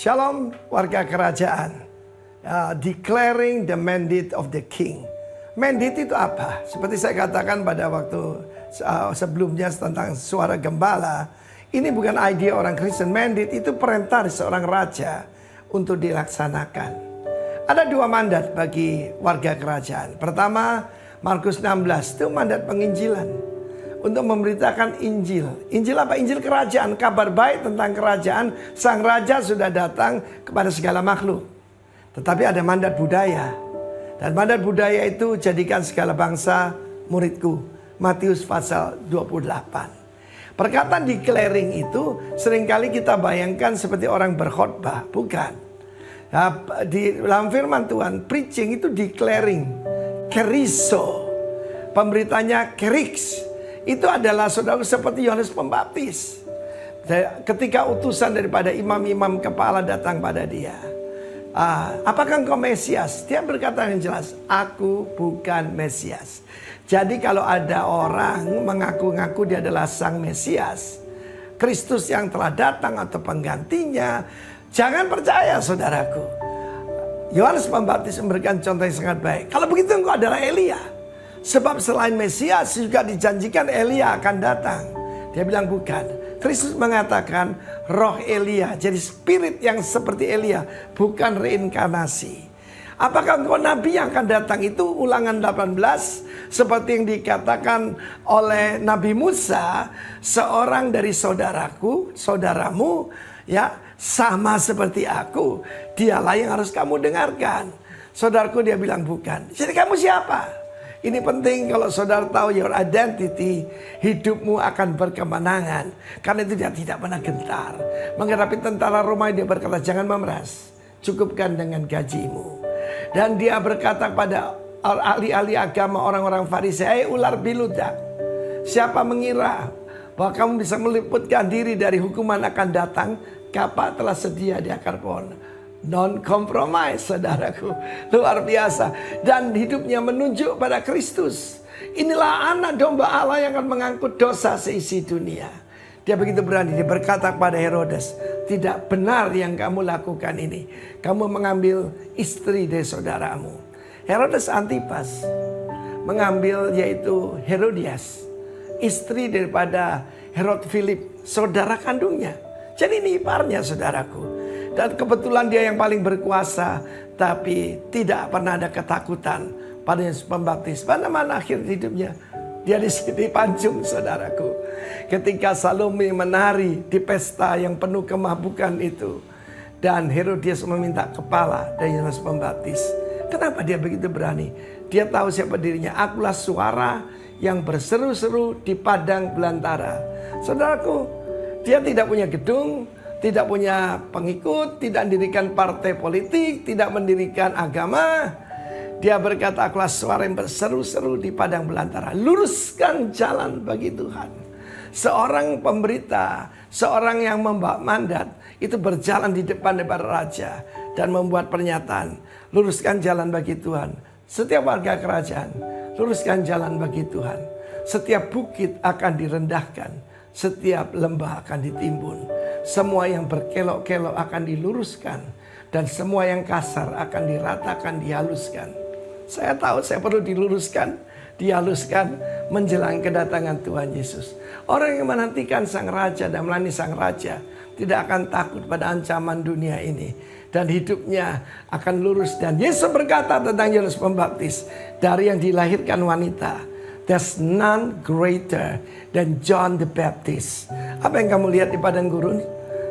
Shalom warga kerajaan. Declaring the mandate of the king. Mandate itu apa? Seperti saya katakan pada waktu sebelumnya tentang suara gembala. Ini bukan ide orang Kristen. Mandate itu perintah seorang raja untuk dilaksanakan. Ada dua mandat bagi warga kerajaan. Pertama, Markus 16 itu mandat penginjilan. Untuk memberitakan Injil. Injil apa? Injil kerajaan. Kabar baik tentang kerajaan. Sang raja sudah datang kepada segala makhluk. Tetapi ada mandat budaya. Dan mandat budaya itu jadikan segala bangsa muridku. Matius pasal 28. Perkataan declaring itu seringkali kita bayangkan seperti orang berkhotbah. Bukan. Nah, di dalam firman Tuhan, preaching itu declaring. Keriso. Pemberitanya kerix. Itu adalah saudara seperti Yohanes Pembaptis. Ketika utusan daripada imam-imam kepala datang pada dia. Apakah engkau Mesias? Dia berkata yang jelas, aku bukan Mesias. Jadi kalau ada orang mengaku-ngaku dia adalah sang Mesias, Kristus yang telah datang atau penggantinya, jangan percaya saudaraku. Yohanes Pembaptis memberikan contoh yang sangat baik. Kalau begitu engkau adalah Elia. Sebab selain Mesias juga dijanjikan Elia akan datang. Dia bilang bukan. Kristus mengatakan roh Elia. Jadi spirit yang seperti Elia. Bukan reinkarnasi. Apakah engkau nabi yang akan datang? Itu Ulangan 18. Seperti yang dikatakan oleh Nabi Musa. Seorang dari saudaraku, saudaramu. Ya, sama seperti aku. Dialah yang harus kamu dengarkan. Saudaraku dia bilang bukan. Jadi kamu siapa? Ini penting kalau saudara tahu your identity, hidupmu akan berkemenangan. Karena itu dia tidak pernah gentar. Menghadapi tentara Romawi dia berkata, jangan memeras, cukupkan dengan gajimu. Dan dia berkata pada ahli-ahli agama orang-orang Farisi, ular biludak, siapa mengira bahwa kamu bisa meliputkan diri dari hukuman akan datang? Kapak telah sedia di akar pohon. Non-compromise saudaraku. Luar biasa. Dan hidupnya menunjuk pada Kristus. Inilah anak domba Allah yang akan mengangkut dosa seisi dunia. Dia begitu berani. Dia berkata kepada Herodes, tidak benar yang kamu lakukan ini. Kamu mengambil istri dari saudaramu. Herodes Antipas mengambil yaitu Herodias, istri daripada Herod Philip, saudara kandungnya. Jadi ini iparnya saudaraku. Dan kebetulan dia yang paling berkuasa. Tapi tidak pernah ada ketakutan pada Yohanes Pembaptis. Pada mana akhir hidupnya? Dia dipancung saudaraku. Ketika Salome menari di pesta yang penuh kemabukan itu. Dan Herodias meminta kepala dari Yohanes Pembaptis. Kenapa dia begitu berani? Dia tahu siapa dirinya. Akulah suara yang berseru-seru di padang belantara. Saudaraku, dia tidak punya gedung. Tidak punya pengikut, tidak mendirikan partai politik, tidak mendirikan agama. Dia berkata, akulah suara yang berseru-seru di padang belantara. Luruskan jalan bagi Tuhan. Seorang pemberita, seorang yang membawa mandat, itu berjalan di depan daripada raja. Dan membuat pernyataan, luruskan jalan bagi Tuhan. Setiap warga kerajaan, luruskan jalan bagi Tuhan. Setiap bukit akan direndahkan. Setiap lembah akan ditimbun. Semua yang berkelok-kelok akan diluruskan. Dan semua yang kasar akan diratakan, dihaluskan. Saya tahu saya perlu diluruskan, dihaluskan menjelang kedatangan Tuhan Yesus. Orang yang menantikan sang raja dan melayani sang raja tidak akan takut pada ancaman dunia ini. Dan hidupnya akan lurus. Dan Yesus berkata tentang Yohanes Pembaptis, dari yang dilahirkan wanita, there's none greater than John the Baptist. Apa yang kamu lihat di padang gurun?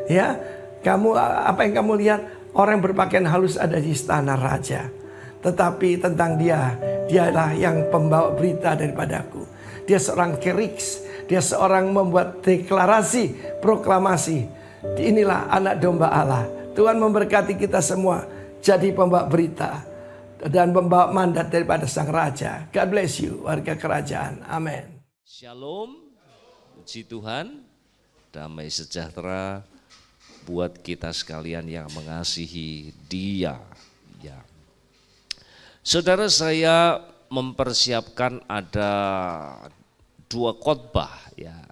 Ya, apa yang kamu lihat? Orang yang berpakaian halus ada di istana raja. Tetapi tentang dialah yang pembawa berita daripadaku. Dia seorang keriks. Dia seorang membuat deklarasi, proklamasi. Inilah anak domba Allah. Tuhan memberkati kita semua jadi pembawa berita dan membawa mandat daripada sang raja. God bless you warga kerajaan. Amin. Shalom, puji Tuhan, damai sejahtera buat kita sekalian yang mengasihi Dia. Ya. Saudara, saya mempersiapkan ada 2 khotbah ya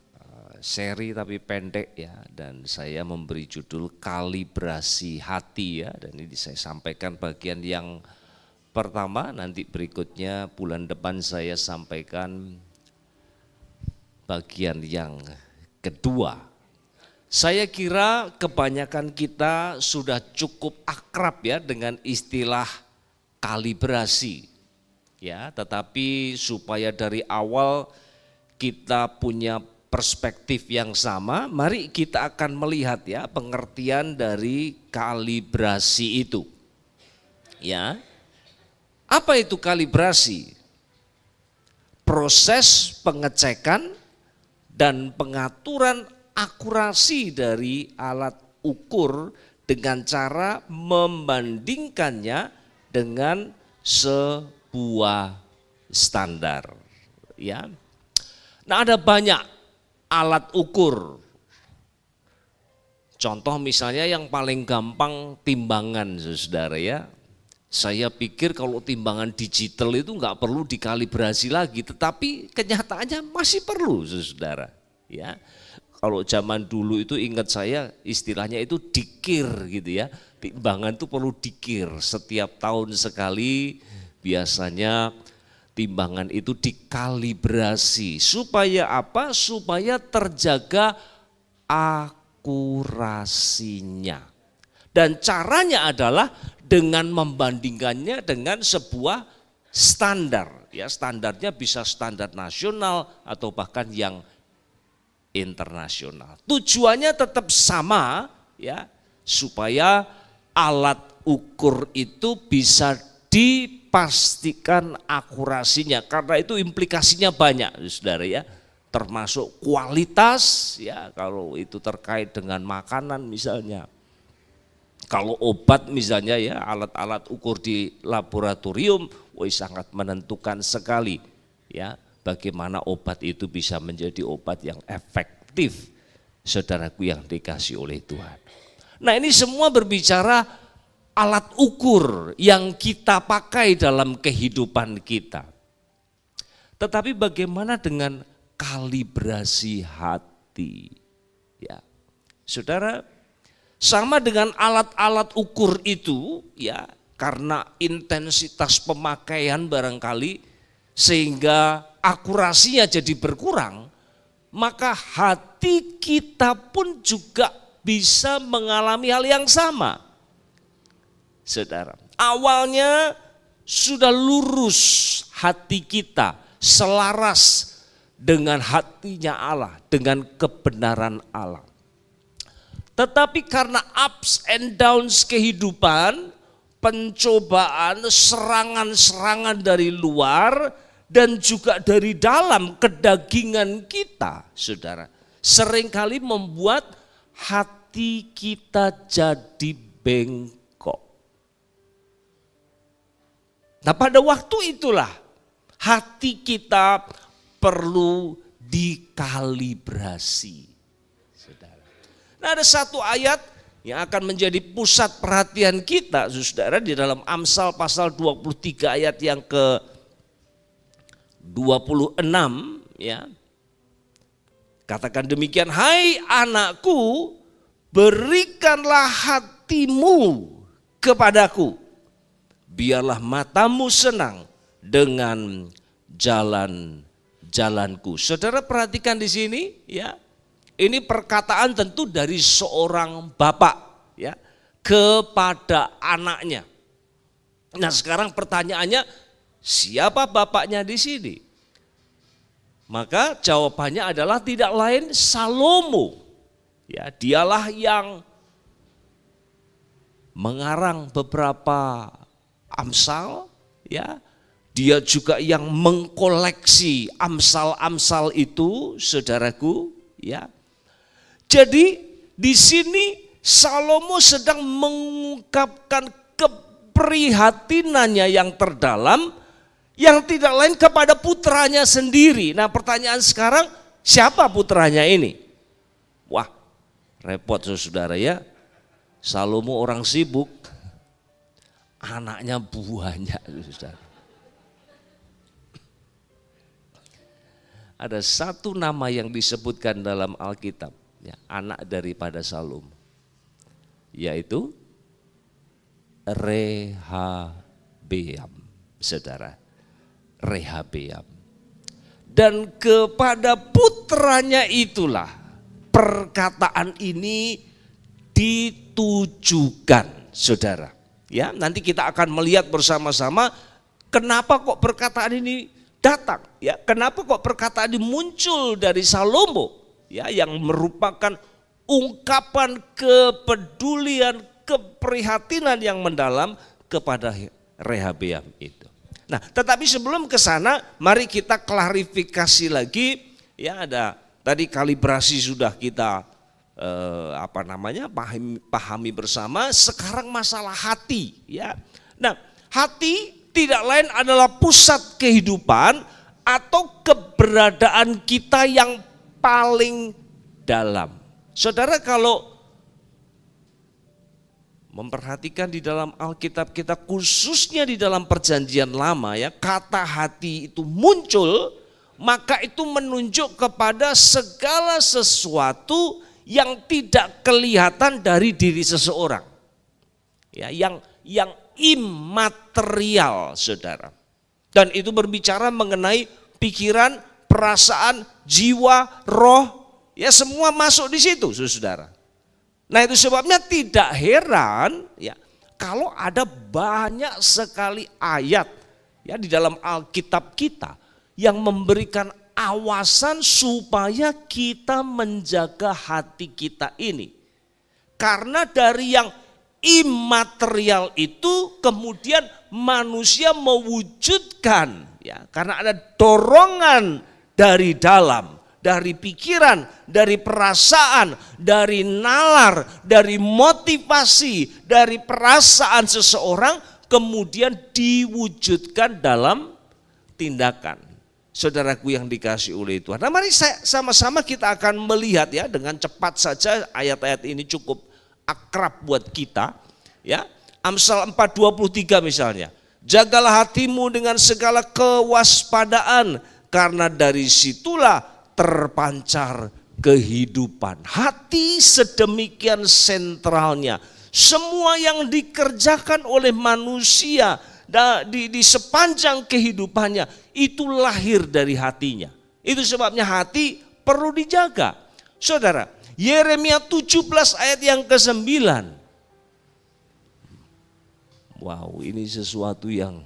seri tapi pendek ya, dan saya memberi judul kalibrasi hati ya, dan ini saya sampaikan bagian yang pertama, nanti berikutnya bulan depan saya sampaikan bagian yang kedua. Saya kira kebanyakan kita sudah cukup akrab ya dengan istilah kalibrasi ya, tetapi supaya dari awal kita punya perspektif yang sama, mari kita akan melihat ya pengertian dari kalibrasi itu. Ya. Apa itu kalibrasi? Proses pengecekan dan pengaturan akurasi dari alat ukur dengan cara membandingkannya dengan sebuah standar. Ya. Nah, ada banyak alat ukur. Contoh misalnya yang paling gampang timbangan, saudara ya. Saya pikir kalau timbangan digital itu nggak perlu dikalibrasi lagi, tetapi kenyataannya masih perlu, saudara. Ya, kalau zaman dulu itu ingat saya istilahnya itu dikir gitu ya. Timbangan itu perlu dikir setiap tahun sekali, biasanya timbangan itu dikalibrasi. Supaya apa? Supaya terjaga akurasinya. Dan caranya adalah dengan membandingkannya dengan sebuah standar. Ya, standarnya bisa standar nasional atau bahkan yang internasional. Tujuannya tetap sama ya, supaya alat ukur itu bisa dipastikan akurasinya, karena itu implikasinya banyak, saudara ya, termasuk kualitas ya, kalau itu terkait dengan makanan misalnya. Kalau obat misalnya ya, alat-alat ukur di laboratorium, sangat menentukan sekali ya, bagaimana obat itu bisa menjadi obat yang efektif, saudaraku yang dikasih oleh Tuhan. Nah, ini semua berbicara alat ukur yang kita pakai dalam kehidupan kita. Tetapi bagaimana dengan kalibrasi hati? Ya, saudara, sama dengan alat-alat ukur itu ya, karena intensitas pemakaian barangkali sehingga akurasinya jadi berkurang, maka hati kita pun juga bisa mengalami hal yang sama. Saudara, awalnya sudah lurus hati kita, selaras dengan hatinya Allah, dengan kebenaran Allah. Tetapi karena ups and downs kehidupan, pencobaan, serangan-serangan dari luar dan juga dari dalam kedagingan kita, saudara, seringkali membuat hati kita jadi bengkok. Nah, pada waktu itulah hati kita perlu dikalibrasi. Nah, ada satu ayat yang akan menjadi pusat perhatian kita, saudara, di dalam Amsal pasal 23 ayat yang ke-26 ya. Katakan demikian, hai anakku, berikanlah hatimu kepadaku, biarlah matamu senang dengan jalan-jalanku. Saudara perhatikan di sini ya. Ini perkataan tentu dari seorang bapak ya kepada anaknya. Nah, sekarang pertanyaannya, siapa bapaknya di sini? Maka jawabannya adalah tidak lain Salomo. Ya, dialah yang mengarang beberapa Amsal ya. Dia juga yang mengkoleksi Amsal-Amsal itu, saudaraku ya. Jadi di sini Salomo sedang mengungkapkan keprihatinannya yang terdalam, yang tidak lain kepada putranya sendiri. Nah, pertanyaan sekarang, siapa putranya ini? Wah, repot saudara ya. Salomo orang sibuk, anaknya banyak saudara. ada satu nama yang disebutkan dalam Alkitab, ya, anak daripada Salomo, yaitu Rehabeam, saudara, Rehabeam. Dan kepada putranya itulah perkataan ini ditujukan, saudara. Ya, nanti kita akan melihat bersama-sama kenapa kok perkataan ini datang. Ya, kenapa kok perkataan ini muncul dari Salomo, ya, yang merupakan ungkapan kepedulian, keprihatinan yang mendalam kepada Rehabeam itu. Nah, tetapi sebelum ke sana, mari kita klarifikasi lagi. Ya, ada tadi kalibrasi sudah kita pahami bersama. Sekarang masalah hati, ya. Nah, hati tidak lain adalah pusat kehidupan atau keberadaan kita yang paling dalam. Saudara, kalau memperhatikan di dalam Alkitab kita, khususnya di dalam Perjanjian Lama, ya, kata hati itu muncul, maka itu menunjuk kepada segala sesuatu yang tidak kelihatan dari diri seseorang, ya, yang imaterial, saudara. Dan itu berbicara mengenai pikiran, perasaan, jiwa, roh, ya, semua masuk di situ, saudara. Nah, itu sebabnya tidak heran, ya, kalau ada banyak sekali ayat, ya, di dalam Alkitab kita yang memberikan awasan supaya kita menjaga hati kita ini. Karena dari yang imaterial itu kemudian manusia mewujudkan, ya, karena ada dorongan dari dalam, dari pikiran, dari perasaan, dari nalar, dari motivasi, dari perasaan seseorang, kemudian diwujudkan dalam tindakan. Saudaraku yang dikasihi oleh Tuhan. Nah, mari sama-sama kita akan melihat, ya, dengan cepat saja ayat-ayat ini cukup akrab buat kita, ya. Amsal 4:23 misalnya. Jagalah hatimu dengan segala kewaspadaan, karena dari situlah terpancar kehidupan. Hati sedemikian sentralnya. Semua yang dikerjakan oleh manusia di sepanjang kehidupannya itu lahir dari hatinya. Itu sebabnya hati perlu dijaga. Saudara, Yeremia 17 ayat yang ke-9. Wow, ini sesuatu yang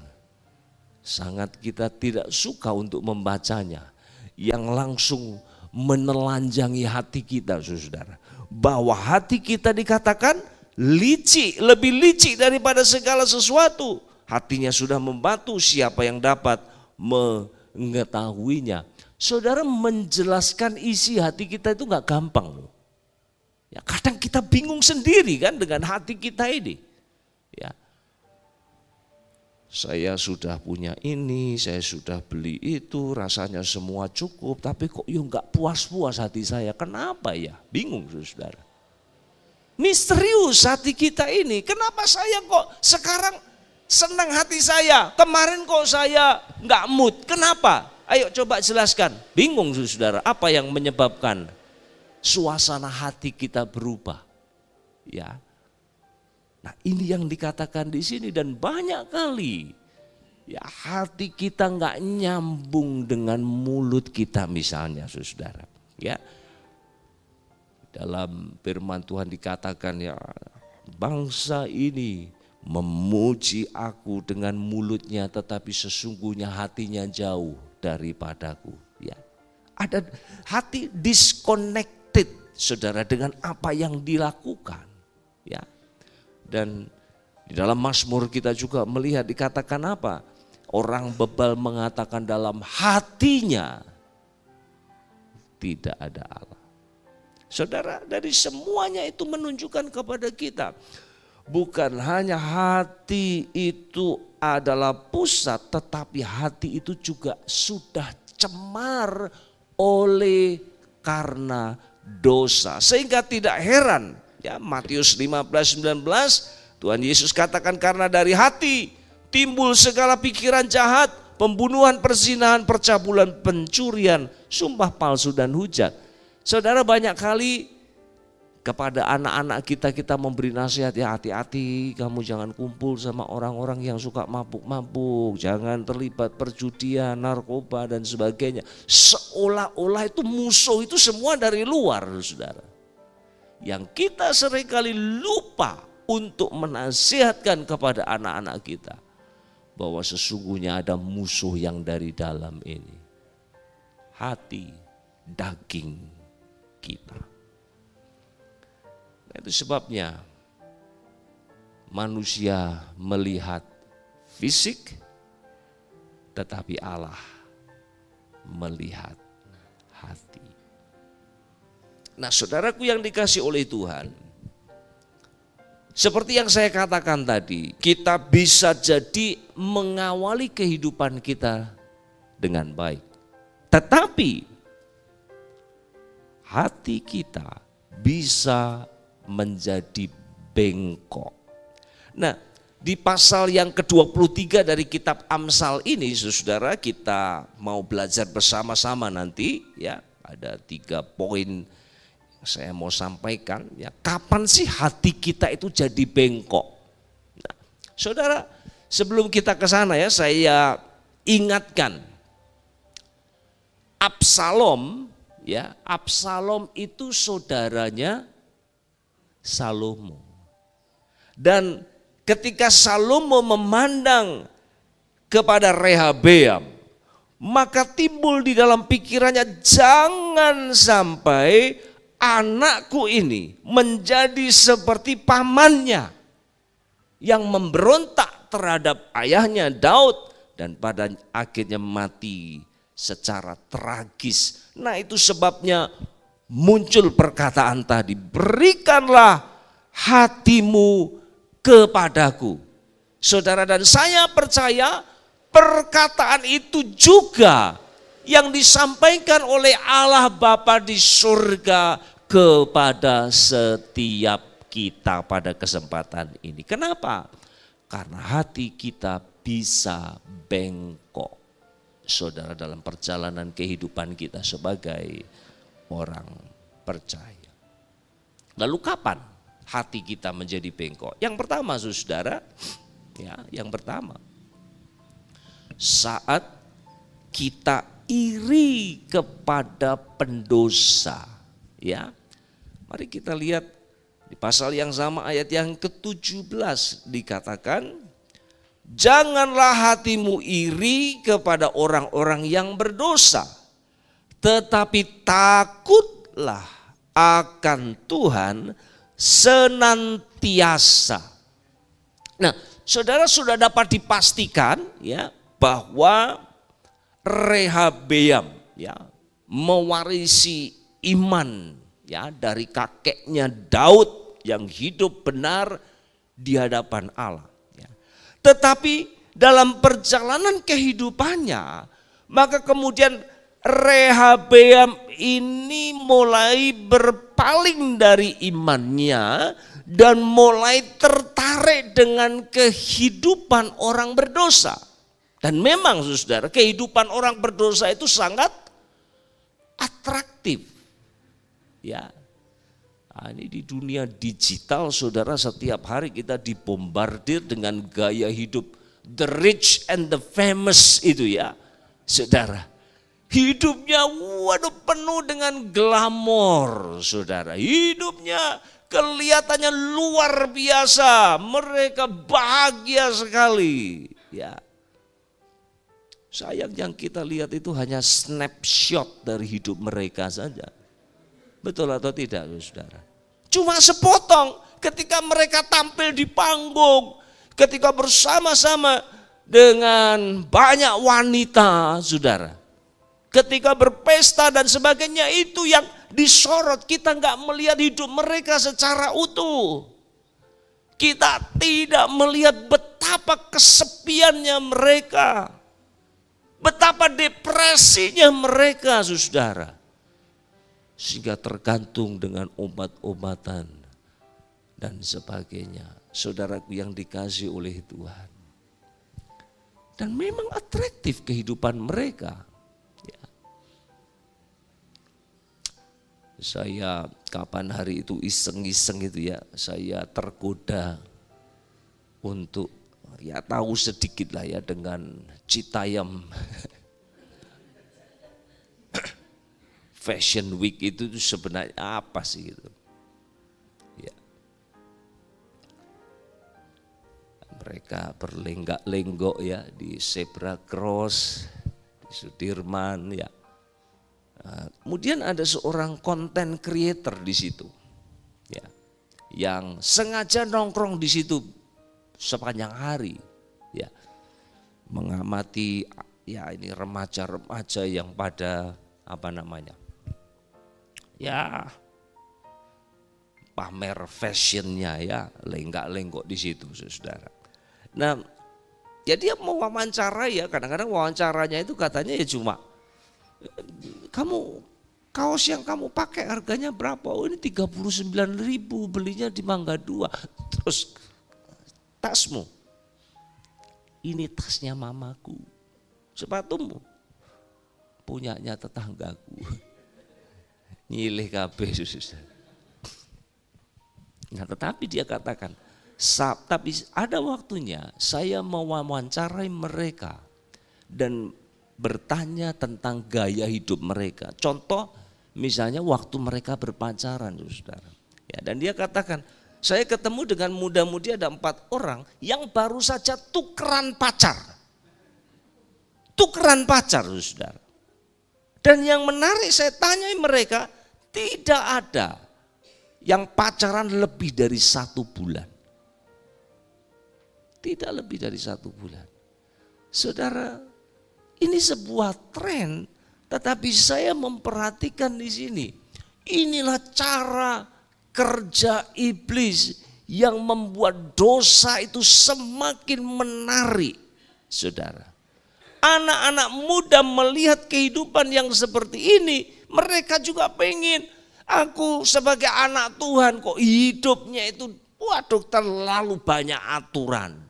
sangat kita tidak suka untuk membacanya, yang langsung menelanjangi hati kita, saudara. Bahwa hati kita dikatakan licik, lebih licik daripada segala sesuatu. Hatinya sudah membatu, siapa yang dapat mengetahuinya. Saudara, menjelaskan isi hati kita itu gak gampang loh. Ya, kadang kita bingung sendiri kan dengan hati kita ini. Ya, saya sudah punya ini, saya sudah beli itu, rasanya semua cukup, tapi kok gak puas-puas hati saya. Kenapa ya? Bingung, saudara. Misterius hati kita ini. Kenapa saya kok sekarang senang hati saya, kemarin kok saya gak mood? Kenapa? Ayo coba jelaskan. Bingung, saudara, apa yang menyebabkan suasana hati kita berubah? Ya. Nah, ini yang dikatakan di sini, dan banyak kali ya hati kita nggak nyambung dengan mulut kita misalnya, saudara. Ya, dalam firman Tuhan dikatakan, ya, bangsa ini memuji aku dengan mulutnya, tetapi sesungguhnya hatinya jauh daripadaku. Ya, ada hati disconnected, saudara, dengan apa yang dilakukan. Ya. Dan di dalam Mazmur kita juga melihat dikatakan apa? Orang bebal mengatakan dalam hatinya tidak ada Allah. Saudara, dari semuanya itu menunjukkan kepada kita, bukan hanya hati itu adalah pusat, tetapi hati itu juga sudah cemar oleh karena dosa. Sehingga tidak heran, ya, Matius 15:19 Tuhan Yesus katakan, karena dari hati timbul segala pikiran jahat, pembunuhan, perzinahan, percabulan, pencurian, sumpah palsu dan hujat. Saudara, banyak kali kepada anak-anak kita memberi nasihat, ya hati-hati kamu jangan kumpul sama orang-orang yang suka mabuk-mabuk, jangan terlibat perjudian, narkoba dan sebagainya. Seolah-olah itu musuh itu semua dari luar, saudara. Yang kita seringkali lupa untuk menasihatkan kepada anak-anak kita bahwa sesungguhnya ada musuh yang dari dalam ini. Hati, daging kita. Itu sebabnya manusia melihat fisik, tetapi Allah melihat hati. Nah, saudaraku yang dikasih oleh Tuhan, seperti yang saya katakan tadi, kita bisa jadi mengawali kehidupan kita dengan baik. Tetapi hati kita bisa menjadi bengkok. Nah, di pasal yang ke-23 dari kitab Amsal ini, saudara, kita mau belajar bersama-sama nanti ya. Ada 3 poin yang saya mau sampaikan ya. Kapan sih hati kita itu jadi bengkok? Nah, saudara, sebelum kita ke sana ya, saya ingatkan Absalom ya. Absalom itu saudaranya Salomo. Dan ketika Salomo memandang kepada Rehabeam, maka timbul di dalam pikirannya, jangan sampai anakku ini menjadi seperti pamannya yang memberontak terhadap ayahnya Daud dan pada akhirnya mati secara tragis. Nah, itu sebabnya muncul perkataan tadi, berikanlah hatimu kepadaku. Saudara dan saya percaya perkataan itu juga yang disampaikan oleh Allah Bapa di surga kepada setiap kita pada kesempatan ini. Kenapa? Karena hati kita bisa bengkok, saudara, dalam perjalanan kehidupan kita sebagai orang percaya. Lalu kapan hati kita menjadi bengkok? Yang pertama, saudara, ya, yang pertama, saat kita iri kepada pendosa, ya. Mari kita lihat di pasal yang sama ayat yang ke-17 dikatakan, janganlah hatimu iri kepada orang-orang yang berdosa, tetapi takutlah akan Tuhan senantiasa. Nah, saudara, sudah dapat dipastikan ya bahwa Rehabeam ya mewarisi iman ya dari kakeknya Daud yang hidup benar di hadapan Allah. Ya. Tetapi dalam perjalanan kehidupannya, maka kemudian Rehabeam ini mulai berpaling dari imannya dan mulai tertarik dengan kehidupan orang berdosa. Dan memang, saudara, kehidupan orang berdosa itu sangat atraktif. Ya. Nah, ini di dunia digital, saudara, setiap hari kita dibombardir dengan gaya hidup the rich and the famous itu ya, saudara. Hidupnya penuh dengan glamor, saudara. Hidupnya kelihatannya luar biasa. Mereka bahagia sekali. Ya. Sayang yang kita lihat itu hanya snapshot dari hidup mereka saja. Betul atau tidak, saudara? Cuma sepotong ketika mereka tampil di panggung, ketika bersama-sama dengan banyak wanita, saudara. Ketika berpesta dan sebagainya, itu yang disorot. Kita nggak melihat hidup mereka secara utuh. Kita tidak melihat betapa kesepiannya mereka, betapa depresinya mereka, saudara. Sehingga tergantung dengan obat-obatan dan sebagainya. Saudaraku yang dikasihi oleh Tuhan, Dan memang atraktif kehidupan mereka. Ya. Saya kapan hari itu iseng-iseng itu ya, saya tergoda untuk ya tahu sedikit lah ya dengan Citayam Fashion Week itu sebenarnya apa sih gitu. Ya. Mereka berlenggak-lenggok ya di Zebra Cross, di Sudirman ya. Nah, kemudian ada seorang content creator di situ, ya, yang sengaja nongkrong di situ sepanjang hari, ya, mengamati ya ini remaja-remaja yang pada apa namanya, ya pamer fashionnya ya, lenggak-lenggok di situ, saudara. Nah, ya dia mau wawancara ya, kadang-kadang wawancaranya itu katanya ya cuma, kamu kaos yang kamu pakai harganya berapa? Oh ini 39.000 belinya di Mangga 2. Terus tasmu, ini tasnya mamaku. Sepatumu, punyanya tetanggaku. Nyilih kabeh susah. Nah tetapi dia katakan, tapi ada waktunya saya mewawancarai mereka dan bertanya tentang gaya hidup mereka. Contoh misalnya waktu mereka berpacaran, saudara. Ya, dan dia katakan, saya ketemu dengan muda-mudi ada 4 orang yang baru saja tukeran pacar. Tukeran pacar, saudara. Dan yang menarik saya tanyai mereka, tidak ada yang pacaran lebih dari 1 bulan. Tidak lebih dari 1 bulan. Saudara, ini sebuah tren, tetapi saya memperhatikan di sini. Inilah cara kerja iblis yang membuat dosa itu semakin menarik, saudara. Anak-anak muda melihat kehidupan yang seperti ini, mereka juga pengen, aku sebagai anak Tuhan kok hidupnya itu, waduh terlalu banyak aturan.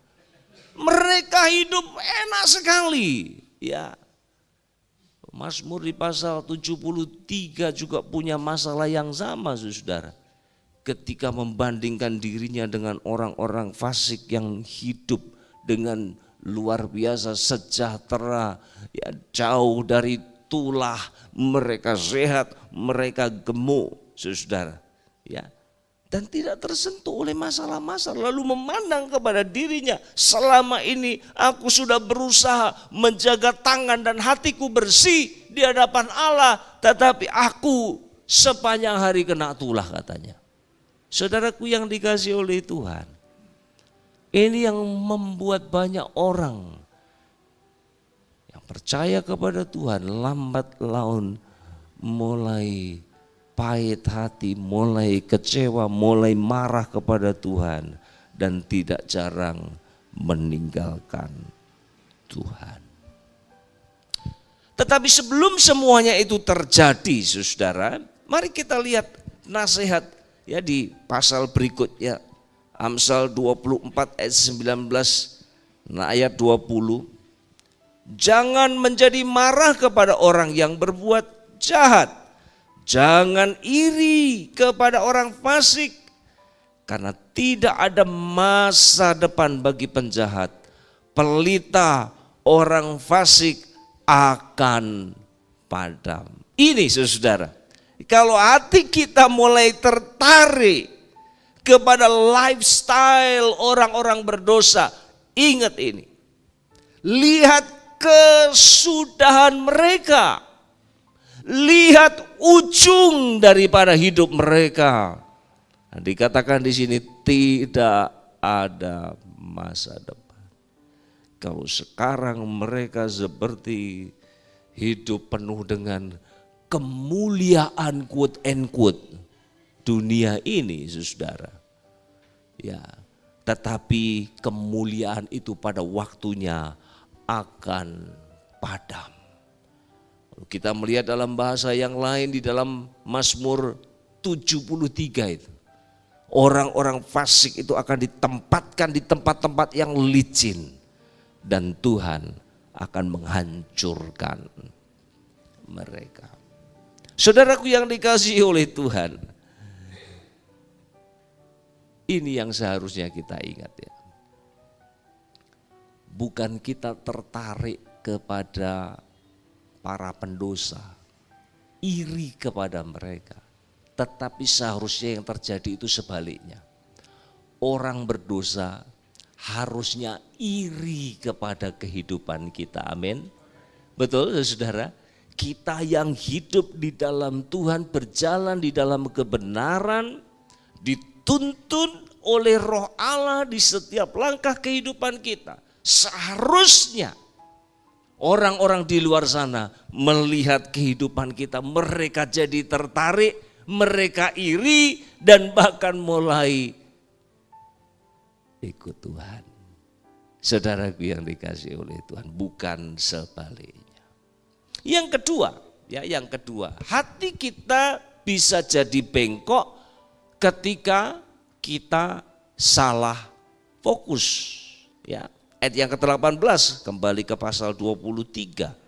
Mereka hidup enak sekali, ya. Mazmur di pasal 73 juga punya masalah yang sama, saudara. Ketika membandingkan dirinya dengan orang-orang fasik yang hidup dengan luar biasa sejahtera, ya, jauh dari tulah, mereka sehat, mereka gemuk, saudara, ya. Dan tidak tersentuh oleh masalah-masalah, lalu memandang kepada dirinya, selama ini aku sudah berusaha menjaga tangan dan hatiku bersih di hadapan Allah, tetapi aku sepanjang hari kena tulah, katanya. Saudaraku yang dikasihi oleh Tuhan, ini yang membuat banyak orang yang percaya kepada Tuhan lambat laun mulai pahit hati, mulai kecewa, mulai marah kepada Tuhan, dan tidak jarang meninggalkan Tuhan. Tetapi sebelum semuanya itu terjadi, saudara, mari kita lihat nasihat ya di pasal berikutnya, Amsal 24 ayat 19, nah ayat 20. Jangan menjadi marah kepada orang yang berbuat jahat. Jangan iri kepada orang fasik, karena tidak ada masa depan bagi penjahat. Pelita orang fasik akan padam. Ini saudara, kalau hati kita mulai tertarik kepada lifestyle orang-orang berdosa, ingat ini. Lihat kesudahan mereka. Lihat ujung daripada hidup mereka. Nah, dikatakan di sini tidak ada masa depan. Kalau sekarang mereka seperti hidup penuh dengan kemuliaan quote and quote dunia ini, saudara. Ya, tetapi kemuliaan itu pada waktunya akan padam. Kita melihat dalam bahasa yang lain di dalam Mazmur 73 itu. Orang-orang fasik itu akan ditempatkan di tempat-tempat yang licin. dan Tuhan akan menghancurkan mereka. Saudaraku yang dikasihi oleh Tuhan, ini yang seharusnya kita ingat ya. Bukan kita tertarik kepada para pendosa, iri kepada mereka. Tetapi seharusnya yang terjadi itu sebaliknya. Orang berdosa harusnya iri kepada kehidupan kita. Amin. Betul saudara? Kita yang hidup di dalam Tuhan, berjalan di dalam kebenaran, dituntun oleh Roh Allah di setiap langkah kehidupan kita. Seharusnya orang-orang di luar sana melihat kehidupan kita, mereka jadi tertarik, mereka iri dan bahkan mulai ikut Tuhan. Saudaraku yang dikasihi oleh Tuhan, bukan sebaliknya. Yang kedua, hati kita bisa jadi bengkok ketika kita salah fokus. Ya, ayat yang ke-18 kembali ke pasal 23.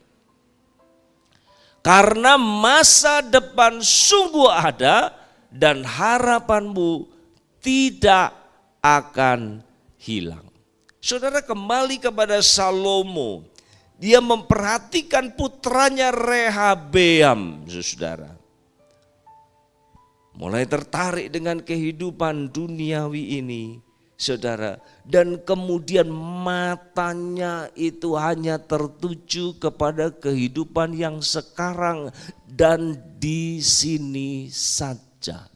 Karena masa depan sungguh ada dan harapanmu tidak akan hilang. Saudara, kembali kepada Salomo. Dia memperhatikan putranya Rehabeam, saudara. Mulai tertarik dengan kehidupan duniawi ini, saudara. Dan kemudian matanya itu hanya tertuju kepada kehidupan yang sekarang dan di sini saja.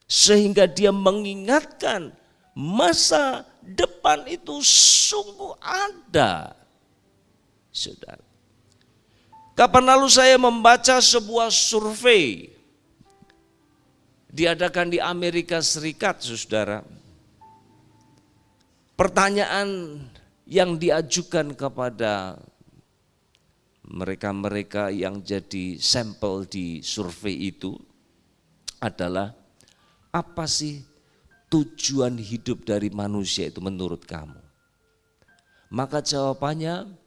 Sehingga dia mengingatkan masa depan itu sungguh ada. Saudara, kapan lalu saya membaca sebuah survei diadakan di Amerika Serikat, saudara. Pertanyaan yang diajukan kepada mereka-mereka yang jadi sampel di survei itu adalah, apa sih tujuan hidup dari manusia itu menurut kamu? Maka jawabannya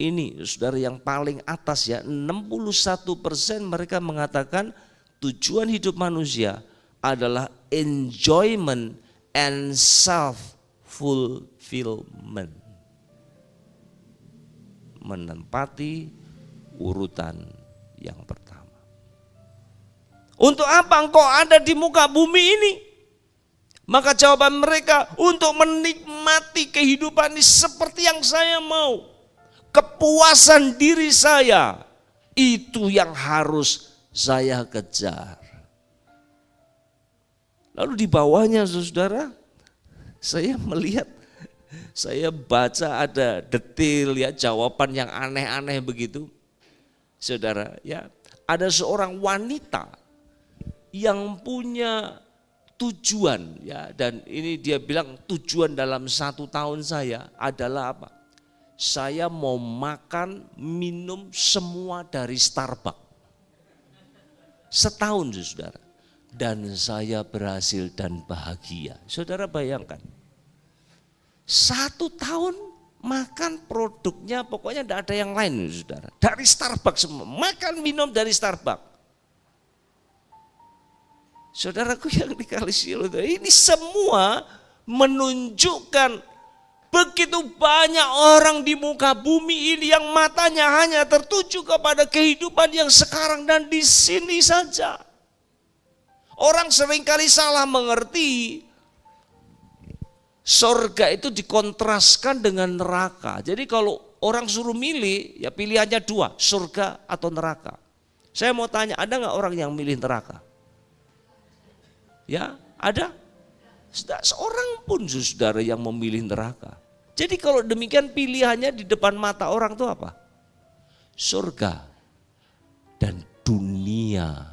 ini, saudara, yang paling atas ya, 61% mereka mengatakan tujuan hidup manusia adalah enjoyment and self-fulfillment. Menempati urutan yang pertama. Untuk apa engkau ada di muka bumi ini? Maka jawaban mereka, untuk menikmati kehidupan ini seperti yang saya mau. Kepuasan diri saya, itu yang harus saya kejar. Lalu di bawahnya, saudara, saya melihat, saya baca ada detail ya, jawaban yang aneh-aneh begitu. Saudara, ya, ada seorang wanita yang punya tujuan ya, dan ini dia bilang tujuan dalam 1 tahun saya adalah apa? Saya mau makan, minum semua dari Starbucks. Setahun, saudara. Dan saya berhasil dan bahagia. Saudara bayangkan. 1 tahun makan produknya, pokoknya tidak ada yang lain, saudara. Dari Starbucks semua. Makan, minum dari Starbucks. Saudaraku yang dikasihi oleh Tuhan, ini semua menunjukkan begitu banyak orang di muka bumi ini yang matanya hanya tertuju kepada kehidupan yang sekarang dan di sini saja. Orang seringkali salah mengerti surga itu dikontraskan dengan neraka. Jadi kalau orang suruh milih, ya pilihannya 2, surga atau neraka. Saya mau tanya, ada nggak orang yang milih neraka? Ya, ada? Tidak seorang pun, saudara, yang memilih neraka. Jadi kalau demikian pilihannya di depan mata orang itu apa? Surga dan dunia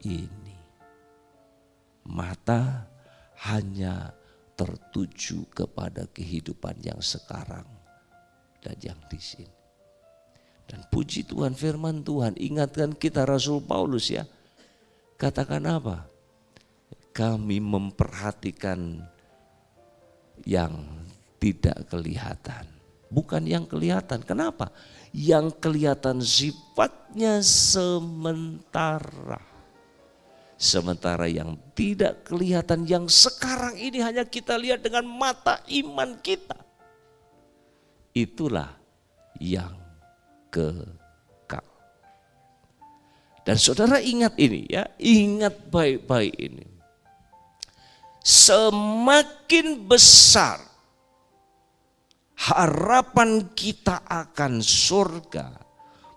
ini. Mata hanya tertuju kepada kehidupan yang sekarang dan yang di sini. Dan puji Tuhan, firman Tuhan ingatkan kita, Rasul Paulus ya. Katakan apa? Kami memperhatikan yang tidak kelihatan. bukan yang kelihatan. Kenapa? Yang kelihatan sifatnya sementara. Sementara yang tidak kelihatan, yang sekarang ini hanya kita lihat dengan mata iman kita, itulah yang kekal. Dan saudara ingat ini ya, ingat baik-baik ini. Semakin besar harapan kita akan surga,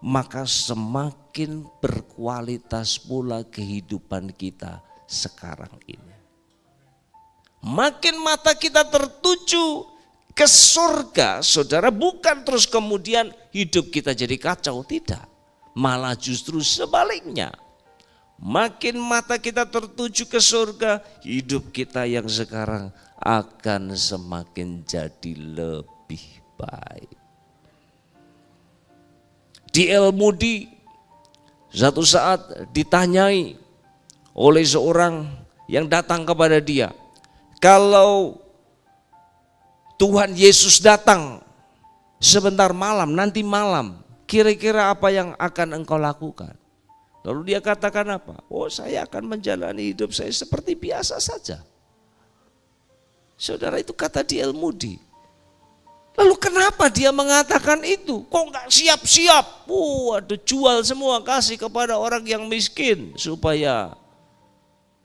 maka semakin berkualitas pula kehidupan kita sekarang ini. Makin mata kita tertuju ke surga, saudara, bukan terus kemudian hidup kita jadi kacau, tidak. Malah justru sebaliknya. Makin mata kita tertuju ke surga, hidup kita yang sekarang akan semakin jadi lebih baik. D.L. Moody satu saat ditanyai oleh seorang yang datang kepada dia, kalau Tuhan Yesus datang sebentar malam, nanti malam, kira-kira apa yang akan engkau lakukan? Lalu dia katakan apa? Oh, saya akan menjalani hidup saya seperti biasa saja. Saudara, itu kata D.L. Moody. Lalu kenapa dia mengatakan itu? Kok enggak siap-siap? Waduh, jual semua, kasih kepada orang yang miskin supaya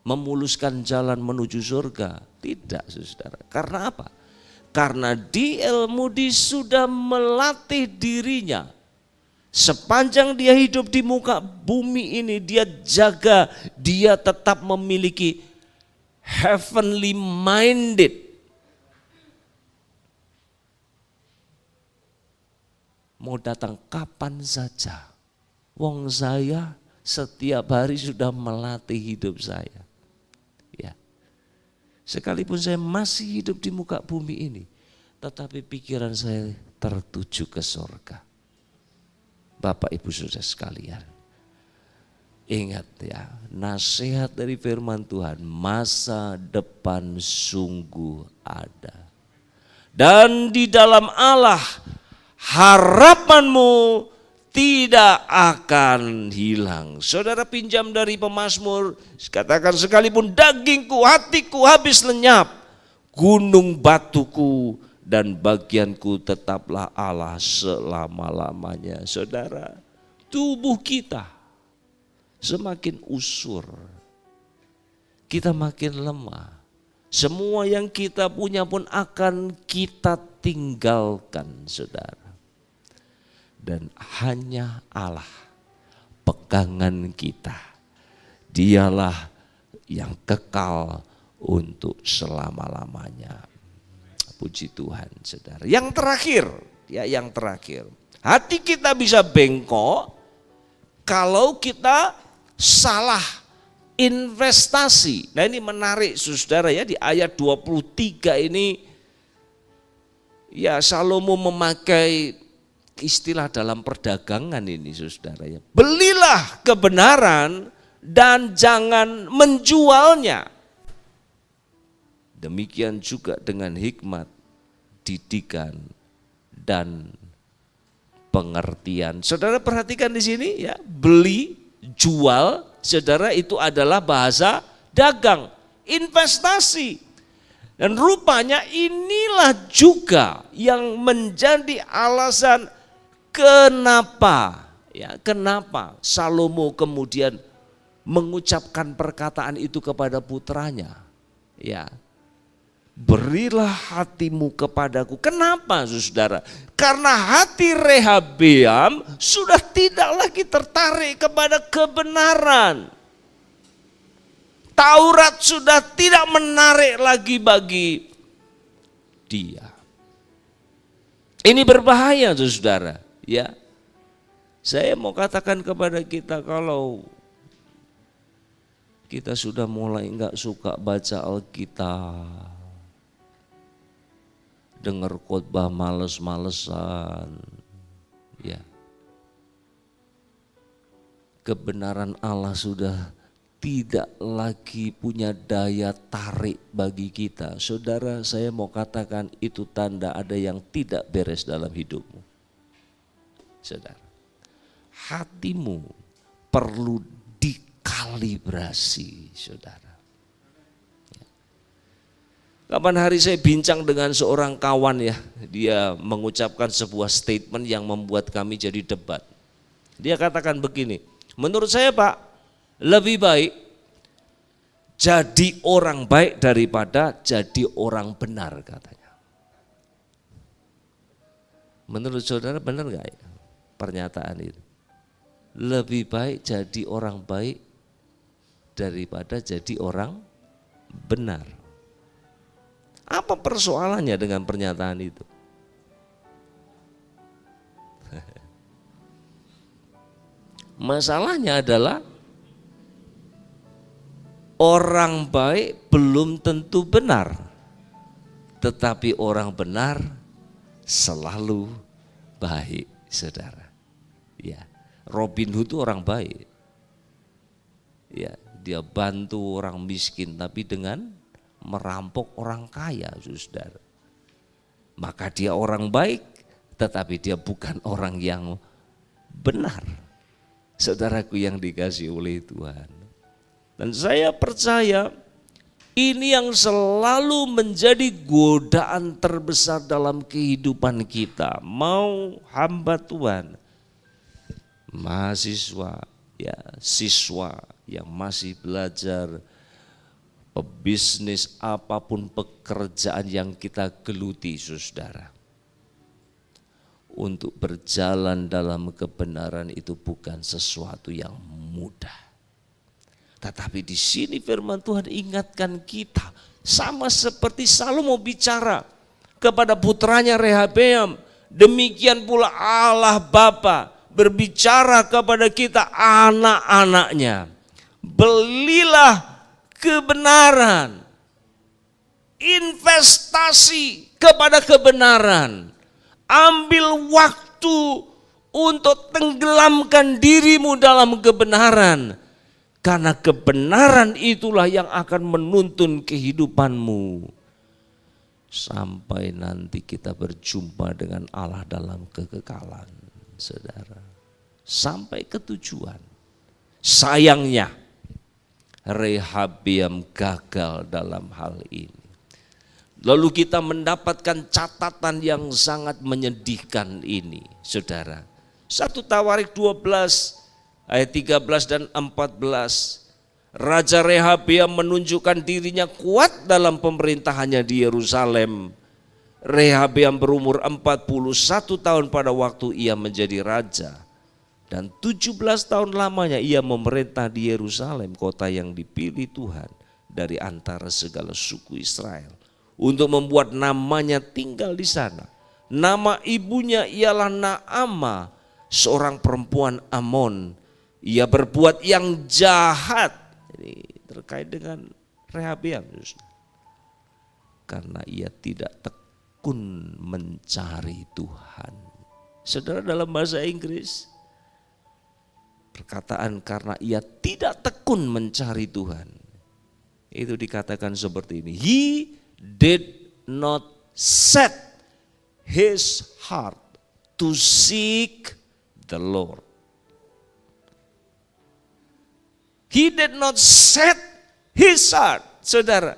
memuluskan jalan menuju surga. Tidak, saudara. Karena apa? Karena D.L. Moody sudah melatih dirinya. Sepanjang dia hidup di muka bumi ini, dia jaga, dia tetap memiliki heavenly minded. Mau datang kapan saja. Wong saya setiap hari sudah melatih hidup saya. Ya. Sekalipun saya masih hidup di muka bumi ini, tetapi pikiran saya tertuju ke surga. Bapak Ibu Saudara sekalian, ingat ya, nasihat dari firman Tuhan, masa depan sungguh ada. Dan di dalam Allah harapanmu tidak akan hilang. Saudara pinjam dari pemazmur, katakan sekalipun dagingku, hatiku habis lenyap, gunung batuku dan bagianku tetaplah Allah selama-lamanya. Saudara, tubuh kita semakin usur, kita makin lemah. Semua yang kita punya pun akan kita tinggalkan, saudara. Dan hanya Allah, pegangan kita, dialah yang kekal untuk selama-lamanya. Puji Tuhan, saudara. Yang terakhir, ya yang terakhir. Hati kita bisa bengkok kalau kita salah investasi. Nah ini menarik saudara ya, di ayat 23 ini ya Salomo memakai istilah dalam perdagangan ini saudara ya. Belilah kebenaran dan jangan menjualnya. Demikian juga dengan hikmat, didikan, dan pengertian. Saudara perhatikan di sini ya, beli, jual, saudara itu adalah bahasa dagang, investasi. Dan rupanya inilah juga yang menjadi alasan kenapa Salomo kemudian mengucapkan perkataan itu kepada putranya. Ya. Berilah hatimu kepadaku. Kenapa saudara? Karena hati Rehabeam sudah tidak lagi tertarik kepada kebenaran. Taurat sudah tidak menarik lagi bagi dia. Ini berbahaya saudara. Ya, saya mau katakan kepada kita, kalau kita sudah mulai enggak suka baca Alkitab, dengar khotbah males-malesan, ya, kebenaran Allah sudah tidak lagi punya daya tarik bagi kita. Saudara, saya mau katakan itu tanda ada yang tidak beres dalam hidupmu. Saudara, hatimu perlu dikalibrasi, saudara. Kapan hari saya bincang dengan seorang kawan ya, dia mengucapkan sebuah statement yang membuat kami jadi debat. Dia katakan begini, menurut saya Pak, lebih baik jadi orang baik daripada jadi orang benar katanya. Menurut saudara benar gak ya pernyataan itu? Lebih baik jadi orang baik daripada jadi orang benar. Apa persoalannya dengan pernyataan itu? Masalahnya adalah orang baik belum tentu benar, tetapi orang benar selalu baik, saudara. Ya, Robin Hood itu orang baik. Ya, dia bantu orang miskin, tapi dengan merampok orang kaya, saudara. Maka dia orang baik, tetapi dia bukan orang yang benar. Saudaraku yang dikasihi oleh Tuhan. Dan saya percaya ini yang selalu menjadi godaan terbesar dalam kehidupan kita. Mau hamba Tuhan, mahasiswa, ya siswa yang masih belajar, pebisnis, apapun pekerjaan yang kita geluti, saudara. Untuk berjalan dalam kebenaran itu bukan sesuatu yang mudah. Tetapi di sini firman Tuhan ingatkan kita, sama seperti Salomo bicara kepada putranya Rehabeam, demikian pula Allah Bapa berbicara kepada kita anak-anaknya. Belilah kebenaran, investasi kepada kebenaran, ambil waktu untuk tenggelamkan dirimu dalam kebenaran, karena kebenaran itulah yang akan menuntun kehidupanmu sampai nanti kita berjumpa dengan Allah dalam kekekalan, saudara, sampai ke tujuan. Sayangnya Rehabeam gagal dalam hal ini. Lalu kita mendapatkan catatan yang sangat menyedihkan ini, saudara. 1 Tawarik 12 ayat 13 dan 14. Raja Rehabeam menunjukkan dirinya kuat dalam pemerintahannya di Yerusalem. Rehabeam berumur 41 tahun pada waktu ia menjadi raja. Dan 17 tahun lamanya ia memerintah di Yerusalem, kota yang dipilih Tuhan dari antara segala suku Israel, untuk membuat namanya tinggal di sana. Nama ibunya ialah Naamah, seorang perempuan Amon. Ia berbuat yang jahat. Ini terkait dengan Rehabeam, karena ia tidak tekun mencari Tuhan. Saudara, dalam bahasa Inggris perkataan karena ia tidak tekun mencari Tuhan, itu dikatakan seperti ini. He did not set his heart to seek the Lord. He did not set his heart, saudara.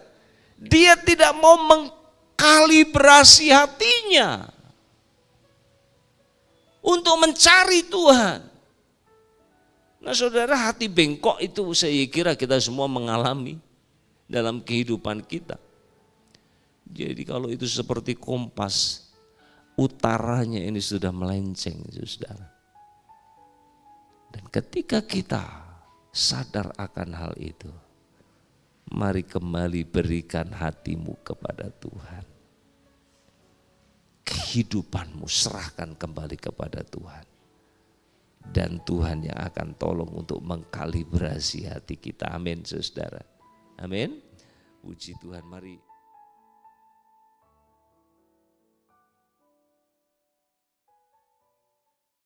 Dia tidak mau mengkalibrasi hatinya untuk mencari Tuhan. Nah saudara, hati bengkok itu saya kira kita semua mengalami dalam kehidupan kita. Jadi kalau itu seperti kompas, utaranya ini sudah melenceng, saudara. Dan ketika kita sadar akan hal itu, mari kembali berikan hatimu kepada Tuhan. Kehidupanmu serahkan kembali kepada Tuhan. Dan Tuhan yang akan tolong untuk mengkalibrasi hati kita. Amin, saudara. Amin. Puji Tuhan, mari.